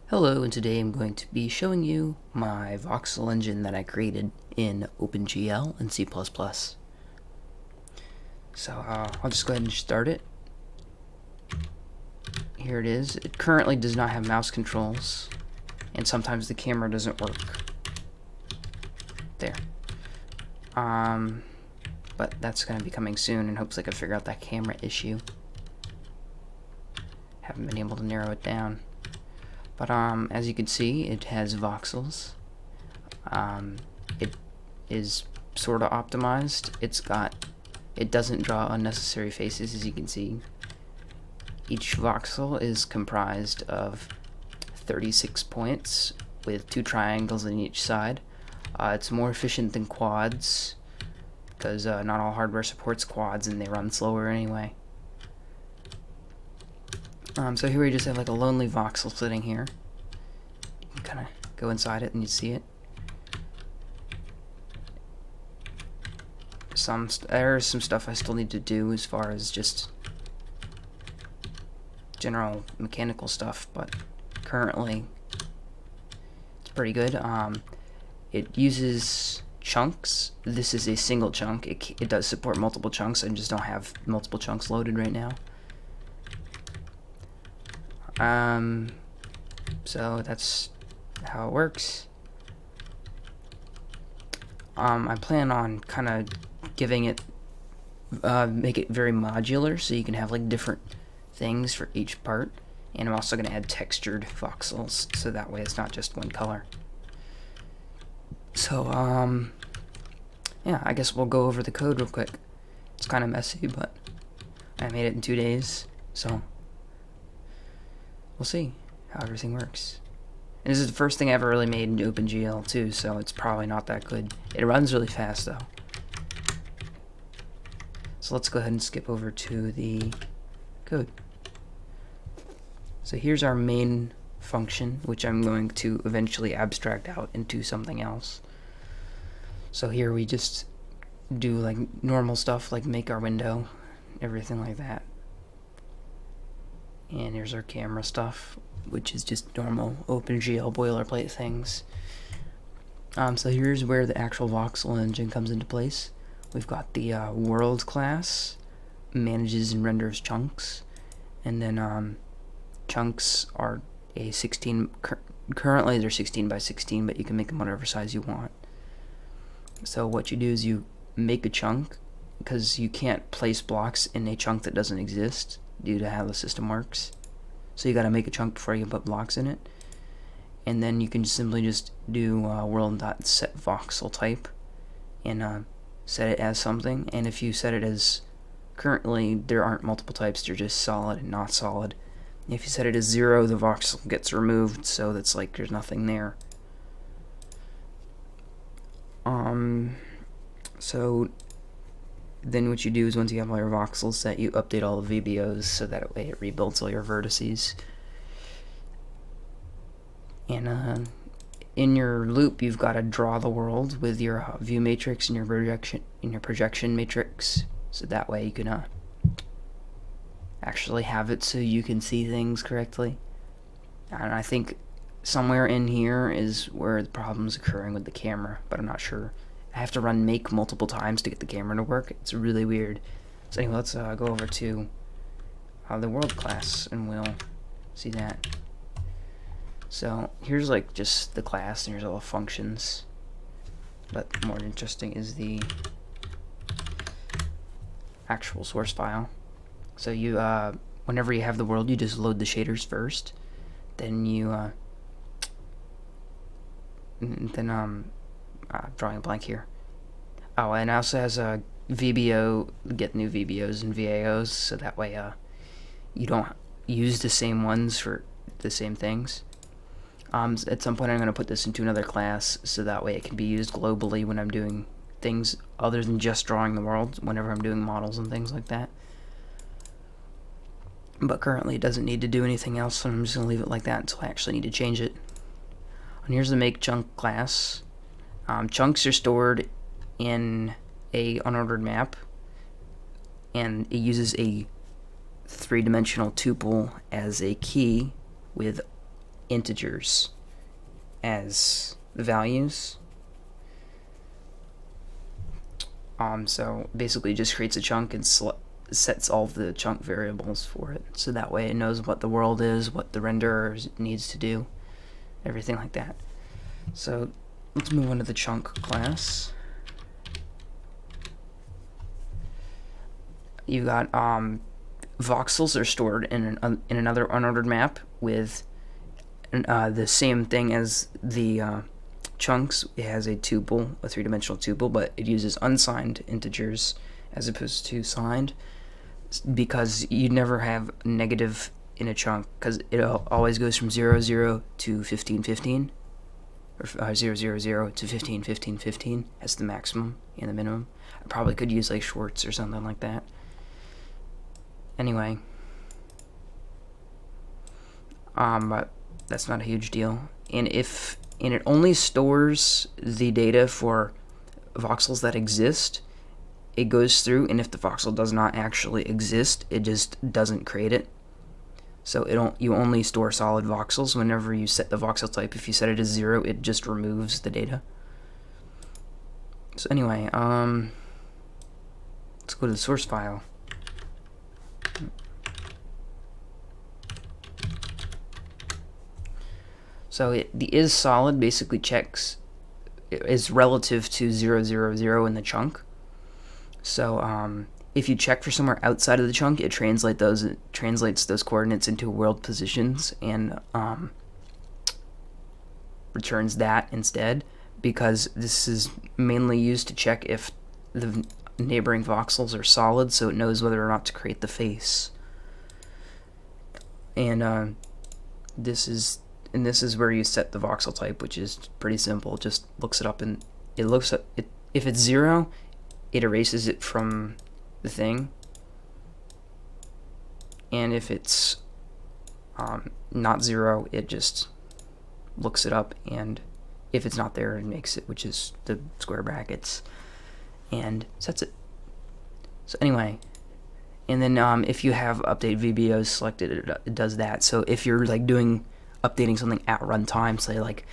Hello, and today I'm going to be showing you my voxel engine that I created in OpenGL and C++. So I'll just go ahead and start it. Here it is. It currently does not have mouse controls, and sometimes the camera doesn't work. There. But that's going to be coming soon, and hopefully I can figure out that camera issue. Haven't been able to narrow it down. But as you can see, it has voxels. It is sort of optimized. It doesn't draw unnecessary faces, as you can see. Each voxel is comprised of 36 points with 2 triangles on each side. It's more efficient than quads because not all hardware supports quads and they run slower anyway. So here we just have like a lonely voxel sitting here. You can kind of go inside it and you see it. There's some stuff I still need to do as far as just general mechanical stuff, but currently it's pretty good. It uses chunks. This is a single chunk. It does support multiple chunks. I just don't have multiple chunks loaded right now. So that's how it works. I plan on kind of giving it, make it very modular, so you can have like different things for each part. And I'm also going to add textured voxels, so that way it's not just one color. So, yeah, I guess we'll go over the code real quick. It's kind of messy, but I made it in 2 days, so we'll see how everything works. And this is the first thing I ever really made in OpenGL too, so it's probably not that good. It runs really fast though. So let's go ahead and skip over to the code. So here's our main function, which I'm going to eventually abstract out into something else. So here we just do like normal stuff, like make our window, everything like that. And here's our camera stuff, which is just normal OpenGL boilerplate things. So here's where the actual voxel engine comes into place. We've got the world class, manages and renders chunks, and then chunks are a 16. Currently they're 16 by 16, but you can make them whatever size you want. So what you do is you make a chunk, because you can't place blocks in a chunk that doesn't exist due to how the system works. So you gotta make a chunk before you can put blocks in it. And then you can simply just do world.setVoxelType and set it as something. And if you set it as, currently there aren't multiple types, they're just solid and not solid. If you set it as 0, the voxel gets removed, so that's like there's nothing there. So then what you do is once you have all your voxels set, you update all the VBOs so that way it rebuilds all your vertices. And in your loop, you've got to draw the world with your view matrix and your projection matrix, so that way you can actually have it so you can see things correctly. And I think somewhere in here is where the problem's occurring with the camera, but I'm not sure. I have to run make multiple times to get the camera to work. It's really weird. So anyway, let's go over to the world class and we'll see that. So here's like just the class and here's all the functions. But more interesting is the actual source file. So you whenever you have the world, you just load the shaders first. Then you drawing a blank here. Oh, and it also has a VBO, get new VBOs and VAOs, so that way you don't use the same ones for the same things. At some point I'm going to put this into another class, so that way it can be used globally when I'm doing things other than just drawing the world, whenever I'm doing models and things like that. But currently it doesn't need to do anything else, so I'm just going to leave it like that until I actually need to change it. And here's the make chunk class. Chunks are stored in a unordered map, and it uses a 3-dimensional tuple as a key with integers as the values. So basically it just creates a chunk and sets all the chunk variables for it, so that way it knows what the world is, what the renderer needs to do, everything like that. So let's move on to the chunk class. You got voxels are stored in another unordered map with the same thing as the chunks. It has a tuple, a three-dimensional tuple, but it uses unsigned integers as opposed to signed, because you never have negative in a chunk, because it always goes from 0, 0 to 15, 15, or 0, 0, 0 to 15, 15, 15 as the maximum and the minimum. I probably could use like Schwartz or something like that. Anyway, but that's not a huge deal. And it only stores the data for voxels that exist. It goes through, and if the voxel does not actually exist, it just doesn't create it. So you only store solid voxels whenever you set the voxel type. If you set it as 0, it just removes the data. So anyway, let's go to the source file. So the is solid basically checks is relative to 0, 0, 0 in the chunk. So if you check for somewhere outside of the chunk, it translates those coordinates into world positions and returns that instead, because this is mainly used to check if the neighboring voxels are solid, so it knows whether or not to create the face. And this is where you set the voxel type, which is pretty simple. It just looks it up, and it looks up it. If it's 0, it erases it from the thing, and if it's not 0, it just looks it up, and if it's not there, it makes it, which is the square brackets, and sets it. So anyway, and then if you have update VBOs selected, it does that. So if you're like updating something at runtime, say like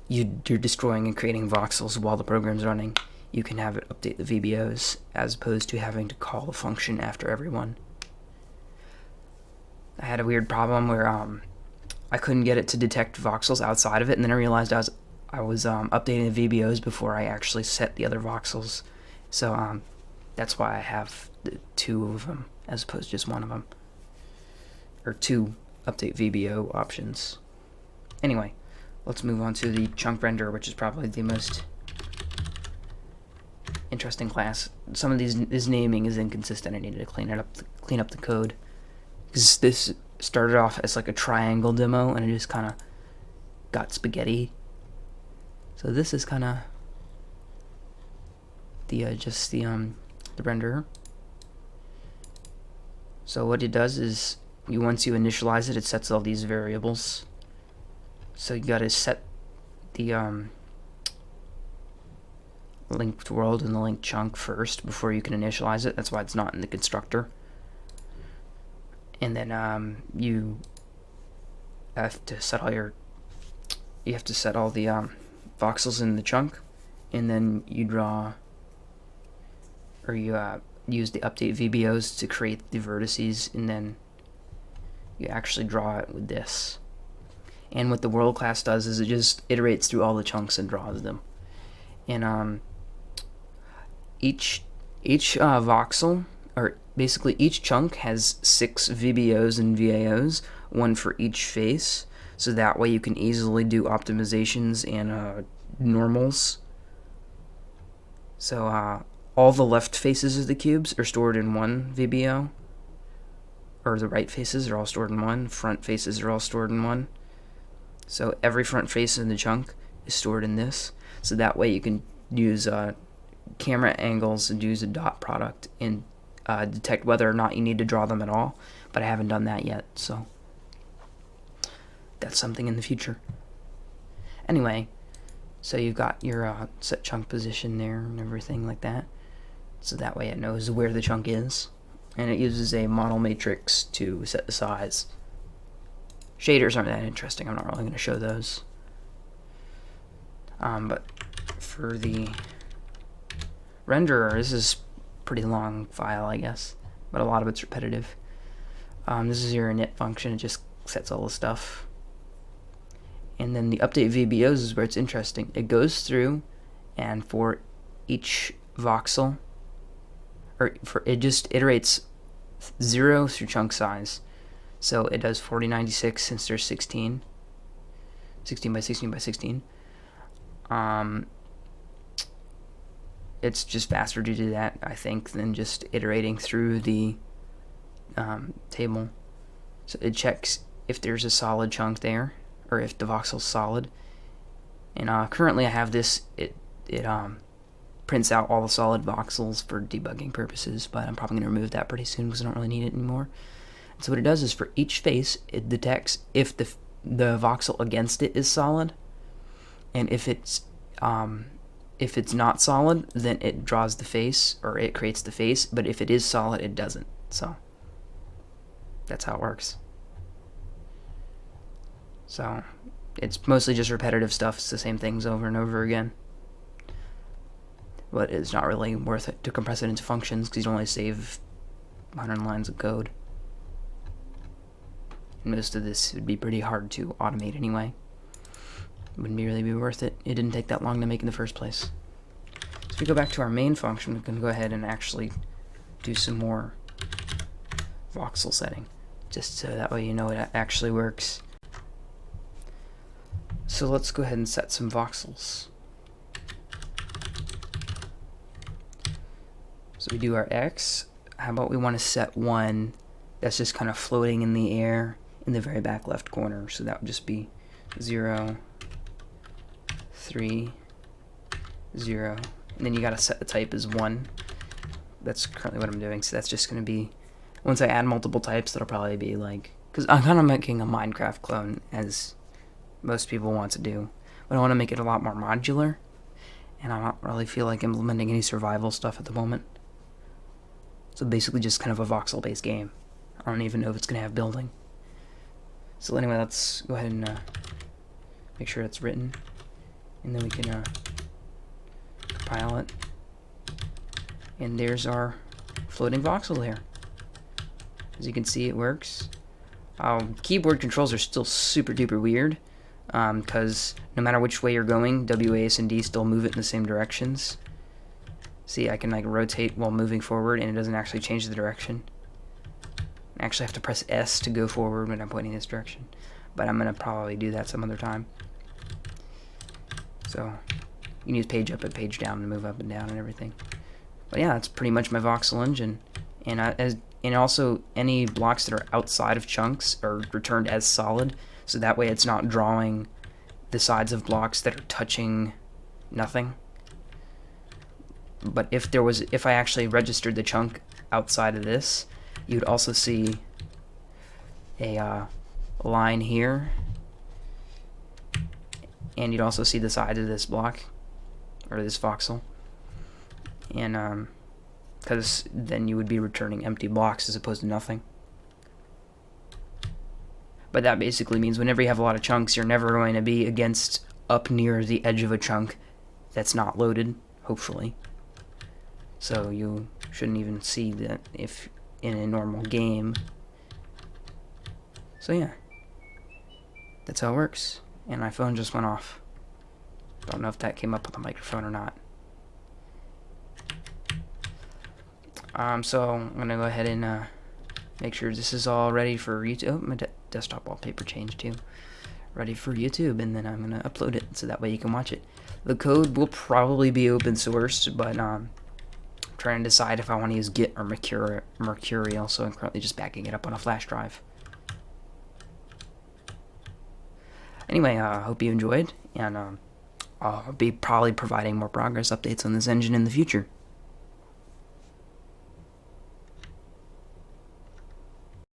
you're destroying and creating voxels while the program's running, you can have it update the VBOs as opposed to having to call a function after every one. I had a weird problem where I couldn't get it to detect voxels outside of it, and then I realized I was updating the VBOs before I actually set the other voxels. So that's why I have the 2 of them as opposed to just 1 of them, or 2 update VBO options. Anyway, let's move on to the chunk renderer, which is probably the most interesting class. Some of this naming is inconsistent. I needed to clean up the code, because this started off as like a triangle demo, and it just kind of got spaghetti. So this is kind of the renderer. So what it does is, once you initialize it, it sets all these variables. So you gotta set the linked world and the linked chunk first before you can initialize it. That's why it's not in the constructor. And then you have to set all the voxels in the chunk, and then you draw, or you use the update VBOs to create the vertices, and then you actually draw it with this. And what the world class does is it just iterates through all the chunks and draws them. And each voxel, or basically each chunk, has 6 VBOs and VAOs, 1 for each face, so that way you can easily do optimizations and normals. So all the left faces of the cubes are stored in 1 VBO, or the right faces are all stored in 1, front faces are all stored in 1. So every front face in the chunk is stored in this, so that way you can use camera angles and use a dot product and detect whether or not you need to draw them at all, but I haven't done that yet, so that's something in the future. Anyway, so you've got your set chunk position there and everything like that, so that way it knows where the chunk is, and it uses a model matrix to set the size. Shaders aren't that interesting. I'm not really going to show those. But for the renderer, this is a pretty long file, I guess, but a lot of it's repetitive. This is your init function. It just sets all the stuff. And then the update VBOs is where it's interesting. It goes through, and for each voxel, it just iterates 0 through chunk size. So it does 4096 since there's 16 by 16 by 16. It's just faster to do that, I think, than just iterating through the table. So it checks if there's a solid chunk there, or if the voxel's solid. And currently I have this, it prints out all the solid voxels for debugging purposes, but I'm probably going to remove that pretty soon because I don't really need it anymore. And so what it does is for each face, it detects if the voxel against it is solid, and if it's not solid, then it draws the face, or it creates the face, but if it is solid, it doesn't. So that's how it works. So it's mostly just repetitive stuff. It's the same things over and over again. But it's not really worth it to compress it into functions because you only save 100 lines of code. And most of this would be pretty hard to automate anyway. Wouldn't really be worth it. It didn't take that long to make in the first place. So if we go back to our main function, we can go ahead and actually do some more voxel setting, just so that way you know it actually works. So let's go ahead and set some voxels. So we do our X. How about we want to set one that's just kind of floating in the air in the very back left corner. So that would just be 0, 3, 0. And then you got to set the type as 1. That's currently what I'm doing. So that's just going to be, once I add multiple types, that'll probably be like, because I'm kind of making a Minecraft clone, as most people want to do, but I want to make it a lot more modular, and I don't really feel like implementing any survival stuff at the moment. So basically just kind of a voxel based game. I don't even know if it's going to have building. So anyway, let's go ahead and make sure it's written, and then we can compile it, and there's our floating voxel there. As you can see, it works. Keyboard controls are still super duper weird, because no matter which way you're going, W, A, S, and D still move it in the same directions. See, I can like rotate while moving forward, and it doesn't actually change the direction. I actually have to press S to go forward when I'm pointing this direction, but I'm gonna probably do that some other time. So you can use page up and page down to move up and down and everything. But yeah, that's pretty much my voxel engine, and also any blocks that are outside of chunks are returned as solid. So that way it's not drawing the sides of blocks that are touching nothing. But if I actually registered the chunk outside of this, you'd also see a line here, and you'd also see the sides of this block, or this voxel. And because then you would be returning empty blocks as opposed to nothing. But that basically means whenever you have a lot of chunks, you're never going to be against up near the edge of a chunk that's not loaded, hopefully. So you shouldn't even see that if in a normal game. So yeah, that's how it works. And my phone just went off. Don't know if that came up with the microphone or not. So I'm gonna go ahead and make sure this is all ready for YouTube. Oh, my desktop wallpaper changed too. Ready for YouTube, and then I'm gonna upload it so that way you can watch it. The code will probably be open source, but I'm trying to decide if I want to use Git or Mercurial, so I'm currently just backing it up on a flash drive. Anyway, I hope you enjoyed, and I'll be probably providing more progress updates on this engine in the future.